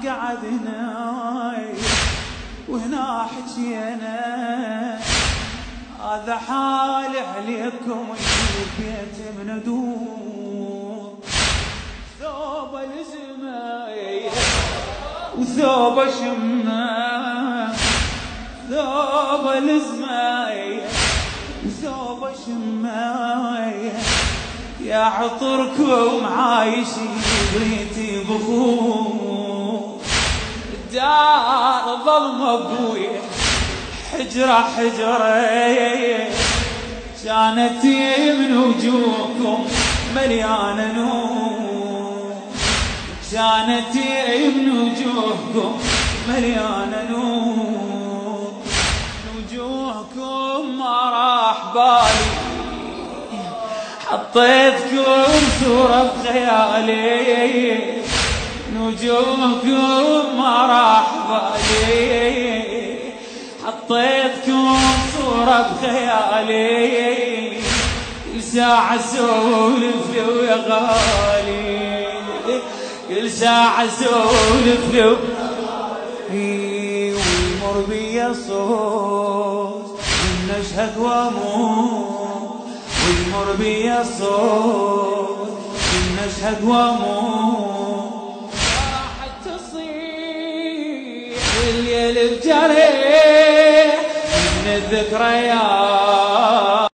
قعدنا وهنا حكينا هذا حال عليكم البيت بندور ثوب الزماية وثوب شمة ثوب الزماية وثوب شمة يا عطركم عايشين بيتي بخور الدار ظلمة ابويا حجرة حجرة كانت من وجوهكم مليانة نور كانت من وجوهكم مليانة نور وجوهكم ما راح بالي حطيتكم صورة بخيالي نجومكم ما راح بالي حطيتكم صورة بخيالي كل ساعة سولف له يا غالي كل ساعة سولف له ويمر بيا صوت من نشهد واموت ويمر بيا الصوت من نشهد واموت راحت تصيح الليل بجريح من الذكريات